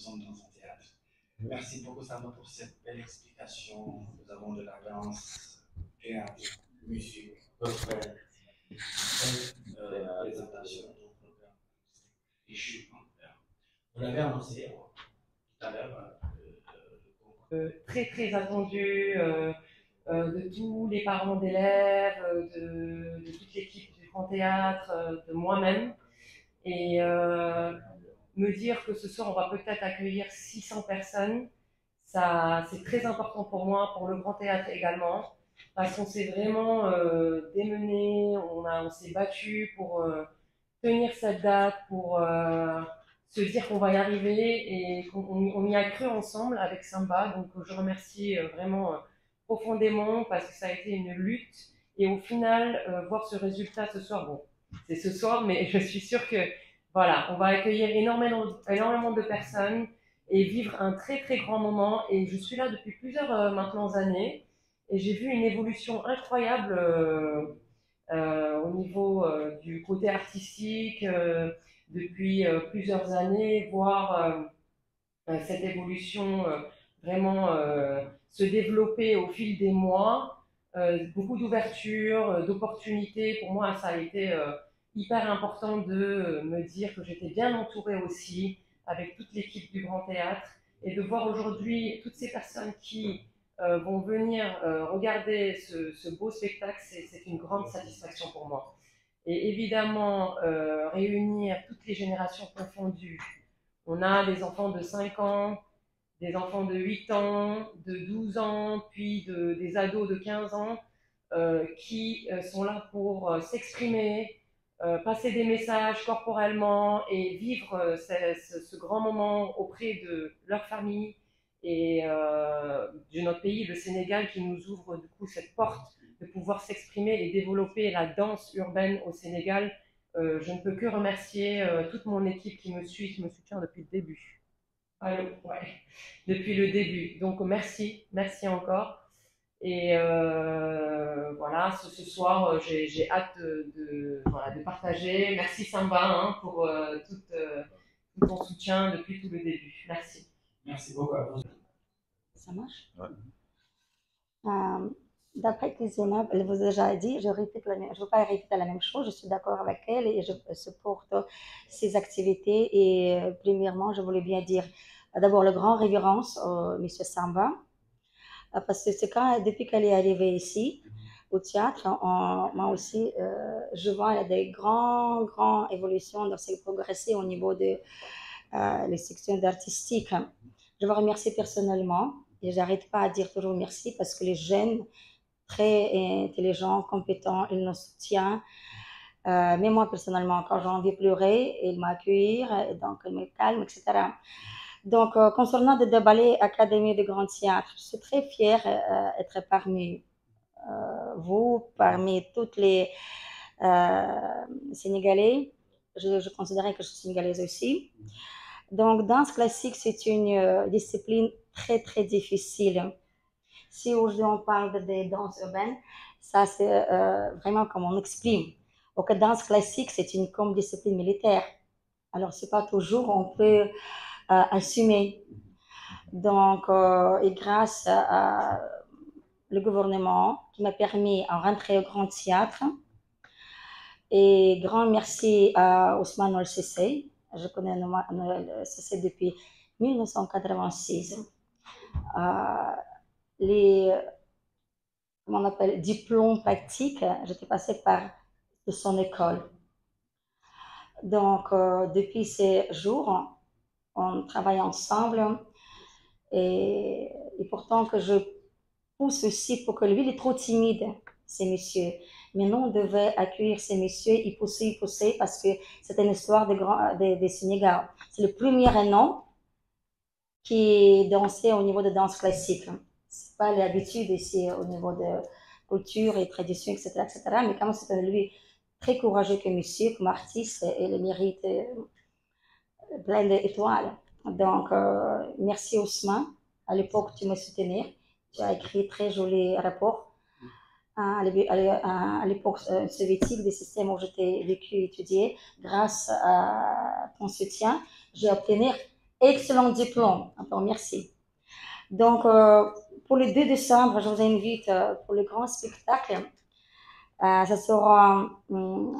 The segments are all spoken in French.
sommes dans un théâtre. Merci beaucoup, Samba, pour cette belle explication. Nous avons de la danse, théâtre, musique, belle présentation de notre programme. Vous l'avez annoncé tout à l'heure. Très très attendu de tous les parents d'élèves, de toute l'équipe du Grand Théâtre, de moi-même. Et me dire que ce soir on va peut-être accueillir 600 personnes, ça c'est très important pour moi, pour le Grand Théâtre également, parce qu'on s'est vraiment démené, on s'est battu pour tenir cette date, pour se dire qu'on va y arriver et qu'on y a cru ensemble avec Samba. Donc je remercie vraiment profondément parce que ça a été une lutte et au final voir ce résultat ce soir, bon c'est ce soir mais je suis sûre que voilà, on va accueillir énormément de personnes et vivre un très très grand moment et je suis là depuis plusieurs maintenant années et j'ai vu une évolution incroyable au niveau du côté artistique depuis plusieurs années, voir cette évolution vraiment se développer au fil des mois, beaucoup d'ouverture, d'opportunités. Pour moi, ça a été hyper important de me dire que j'étais bien entourée aussi avec toute l'équipe du Grand Théâtre et de voir aujourd'hui toutes ces personnes qui vont venir regarder ce beau spectacle, c'est une grande satisfaction pour moi. Et évidemment, réunir toutes les générations confondues. On a des enfants de 5 ans, des enfants de 8 ans, de 12 ans, puis des ados de 15 ans qui sont là pour s'exprimer, passer des messages corporellement et vivre ce grand moment auprès de leur famille et de notre pays, le Sénégal, qui nous ouvre du coup cette porte de pouvoir s'exprimer et développer la danse urbaine au Sénégal. Je ne peux que remercier toute mon équipe qui me suit, qui me soutient depuis le début. Allô, ouais, depuis le début. Donc merci, merci encore. Et voilà, ce soir, j'ai hâte voilà, de partager. Merci Samba hein, pour tout ton soutien depuis tout le début. Merci. Merci beaucoup à vous. Ça marche? Ouais. D'après Zainab, elle vous a déjà dit, je ne veux pas répéter la même chose, je suis d'accord avec elle et je supporte ses activités. Et premièrement, je voulais bien dire d'abord le grand révérence au M. Samba, parce que c'est depuis qu'elle est arrivée ici, au théâtre, moi aussi, je vois des grandes évolutions dans ses progressé au niveau de les sections d'artistique. Je vous remercie personnellement et j'arrête pas à dire toujours merci parce que les jeunes, très intelligents, compétents, ils nous soutiennent. Mais moi, personnellement, quand j'ai envie de pleurer, ils m'accueillent, donc ils me calment, etc. Donc, concernant le Ballet Académie de Grand Théâtre, je suis très fière d'être parmi vous, parmi toutes les Sénégalais. Je considère que je suis sénégalaise aussi. Donc, danse classique, c'est une discipline très, très difficile. Si aujourd'hui on parle de danse urbaine, ça c'est vraiment comme on exprime. Donc, danse classique, c'est une comme discipline militaire. Alors, c'est pas toujours on peut assumer. Donc, et grâce à le gouvernement qui m'a permis de rentrer au Grand Théâtre, et grand merci à Ousmane El Sissé. Je connais Noël Sissé depuis 1986. Comment on appelle, diplômes pratiques, j'étais passée par de son école. Donc, depuis ces jours, on travaille ensemble et pourtant que je pousse aussi pour que lui, il est trop timide, ces messieurs. Mais nous, on devait accueillir ces messieurs, y pousser parce que c'était une histoire de Sénégal. C'est le premier nom qui dansait au niveau de danse classique. C'est pas l'habitude ici au niveau de culture et tradition, etc., etc. Mais quand c'était lui très courageux comme monsieur, comme artiste, et il mérite plein d'étoiles. Donc, merci Ousmane. À l'époque, tu me soutenais. Tu as écrit très joli rapport. À l'époque soviétique, des systèmes où j'étais vécu et étudié, grâce à ton soutien, j'ai obtenu excellent diplôme. Alors, merci. Donc, pour le 2 décembre, je vous invite pour le grand spectacle. Ce seront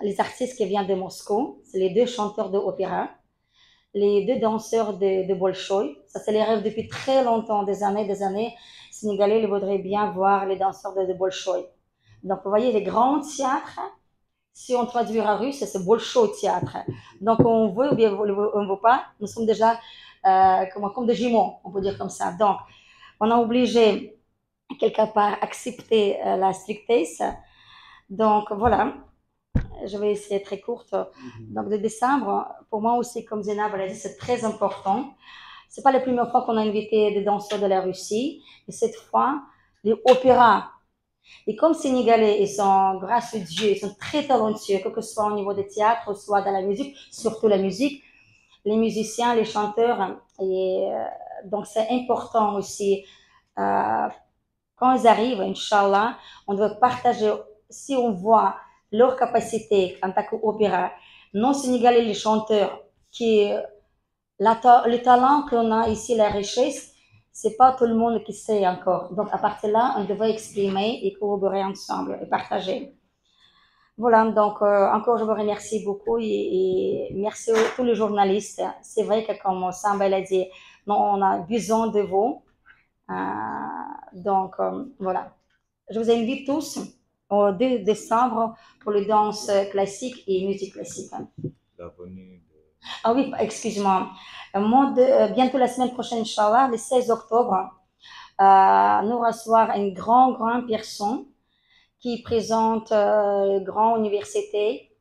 les artistes qui viennent de Moscou. C'est les 2 chanteurs d'opéra, les 2 danseurs de Bolchoï. Ça, c'est les rêves depuis très longtemps, des années, des années. Sénégalais, ils voudraient bien voir les danseurs de Bolchoï. Donc, vous voyez, les grands théâtres, si on traduit en russe, c'est Bolchoï théâtre. Donc, on veut ou bien on ne veut pas, nous sommes déjà comme des jumeaux, on peut dire comme ça. Donc, on a obligé quelque part accepter la strictesse. Donc, voilà. Je vais essayer très courte. Donc, de décembre, pour moi aussi, comme Zénab l'a dit, c'est très important. C'est pas la première fois qu'on a invité des danseurs de la Russie, et cette fois, les opéras. Et comme Sénégalais, ils sont, grâce à Dieu, ils sont très talentueux, que ce soit au niveau des théâtres, soit dans la musique, surtout la musique, les musiciens, les chanteurs. Et donc, c'est important aussi. Quand ils arrivent, Inch'Allah, on doit partager, si on voit leur capacité en tant qu'opéra, non sénégalais, les chanteurs, qui, le talent qu'on a ici, la richesse, c'est pas tout le monde qui sait encore. Donc, à partir de là, on devrait exprimer et collaborer ensemble et partager. Voilà, donc encore je vous remercie beaucoup et merci à tous les journalistes. C'est vrai que comme Samba l'a dit, non, on a besoin de vous. Donc voilà, je vous invite tous au 2 décembre pour les danses classiques et musique classique. La venue de... Ah oui, excuse-moi. Bientôt la semaine prochaine, Inch'Allah, le 16 octobre, nous recevoir une grande personne qui présente grande université.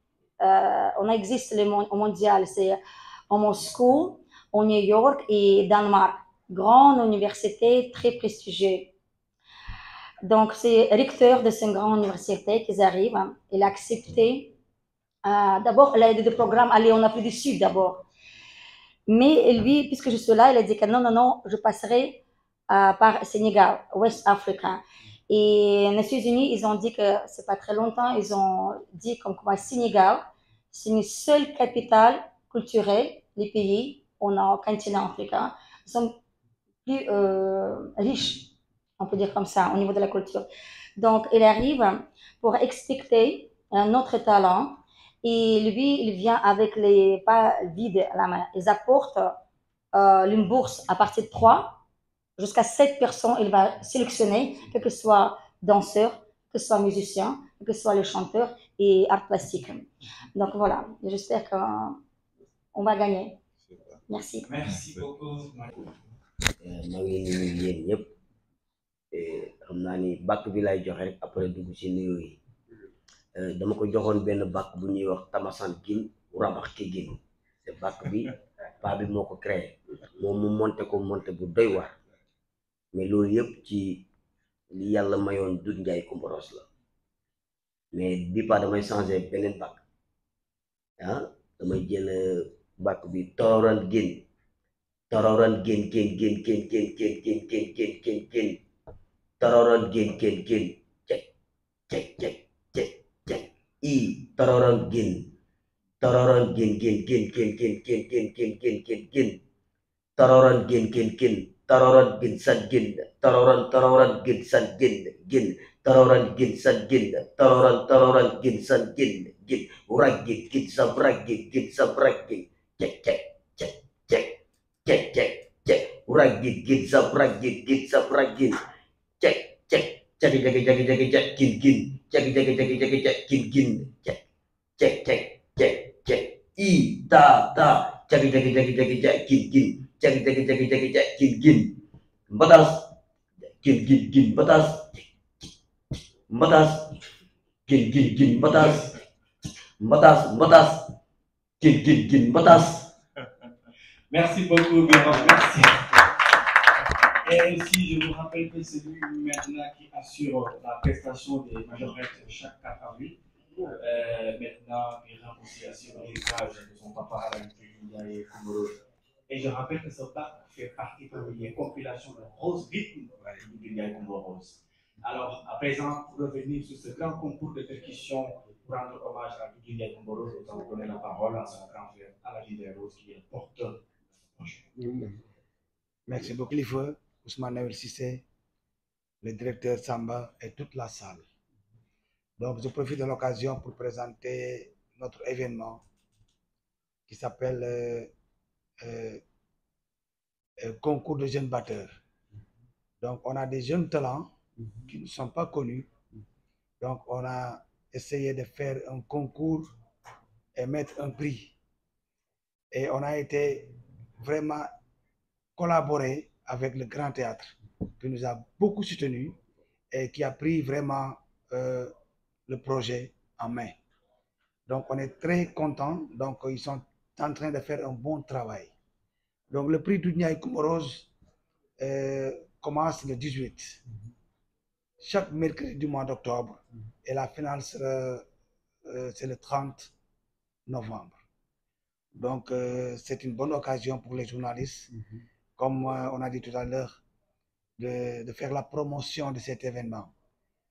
On existe au mondial, c'est en Moscou, au New York et Danemark. Grande université, très prestigieuse. Donc, c'est recteur de cette grande université qui arrive. Il a accepté. D'abord, il a des programmes aller en Afrique du Sud d'abord. Mais lui, puisque je suis là, il a dit que non, je passerai par Sénégal, West Africa. Et les Nations Unies, ils ont dit que c'est pas très longtemps, ils ont dit comme quoi Sénégal, c'est une seule capitale culturelle, les pays, on a au continent africain, sont plus riches, on peut dire comme ça, au niveau de la culture. Donc, il arrive pour expliquer notre talent. Et lui, il vient avec les pas vides à la main. Ils apportent une bourse à partir de 3 jusqu'à 7 personnes. Il va sélectionner, que ce soit danseur, que ce soit musicien, que ce soit les chanteurs et art plastique. Donc voilà, j'espère qu'on va gagner. Merci. Merci beaucoup. maa ngi nuyu yéen ñëpp xam naa ni bàkk bi lay joxe rek après dugg ci nuyoo yi dama ko joxoon benn bàkk bu ñuy wax tamasan gin rabax ki gin te bàkk bi paa bi moo ko créé moom mu monté bu doy waar mais loolu yëpp ci li yàlla mayoon Doudou Ndiaye Coumba Rose la mais bi pas damay changé beneen bàkk damay jël bàkk bi tororan gin tororan gin tororan gin cek i tororan gin tororan gin tororan gin tororan gin san gin tororan gin san gin tororan gin san gin tororan gin san gin uragin gin sabragin cek uragin gin sabragin cek jagi gin cek i ta jagi gin batas gin batas gin batas gin batas. Merci beaucoup, Guérin, merci. Et aussi, je vous rappelle que c'est lui maintenant qui assure la prestation des majorettes chaque 4 avril. Maintenant, Guérin aussi assure l'héritage de son papa à la et Coumba Rose. Et je rappelle que ce parc fait partie des compilations de Rose Rythme de Ndiaye Coumba Rose. Alors, à présent, pour revenir sur ce grand concours de percussion pour rendre hommage à Ndiaye Coumba Rose, nous allons donner la parole à son grand frère Aladji Rose, qui est le porteur. Merci beaucoup, Clifford, Ousmane Nabil Sissé, le directeur Samba et toute la salle. Donc, je profite de l'occasion pour présenter notre événement qui s'appelle Concours de jeunes batteurs. Donc, on a des jeunes talents qui ne sont pas connus. Donc, on a essayé de faire un concours et mettre un prix. Et on a été vraiment collaboré avec le Grand Théâtre, qui nous a beaucoup soutenus et qui a pris vraiment le projet en main. Donc, on est très contents. Donc, ils sont en train de faire un bon travail. Donc, le prix Doudnia Koumorose commence le 18. Chaque mercredi du mois d'octobre. Et la finale sera c'est le 30 novembre. Donc, c'est une bonne occasion pour les journalistes, comme on a dit tout à l'heure, de faire la promotion de cet événement.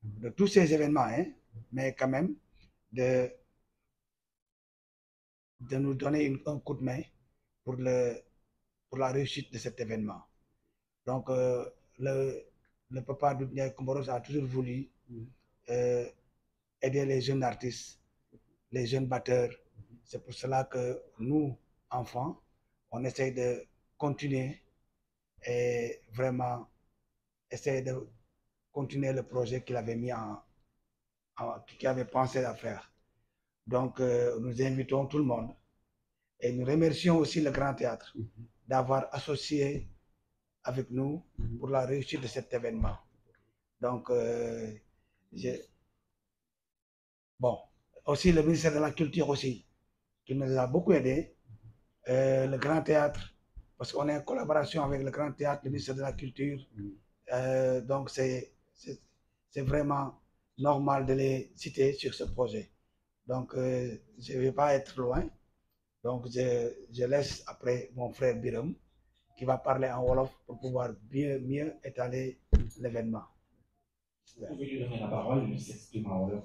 De tous ces événements, hein, mais quand même, de nous donner un coup de main pour la réussite de cet événement. Donc, le papa Doudnia Koumboros a toujours voulu aider les jeunes artistes, les jeunes batteurs. C'est pour cela que nous, enfants, on essaye de continuer et vraiment essayer de continuer le projet qu'il avait mis qu'il avait pensé à faire. Donc, nous invitons tout le monde et nous remercions aussi le Grand Théâtre d'avoir associé avec nous pour la réussite de cet événement. Donc, bon, aussi le ministère de la Culture aussi, qui nous a beaucoup aidé, le Grand Théâtre, parce qu'on est en collaboration avec le Grand Théâtre, le ministère de la Culture, donc c'est vraiment normal de les citer sur ce projet. Donc, je ne vais pas être loin, donc je laisse après mon frère Biram, qui va parler en Wolof pour pouvoir mieux étaler l'événement. Vous pouvez lui donner la parole, il s'exprime en Wolof.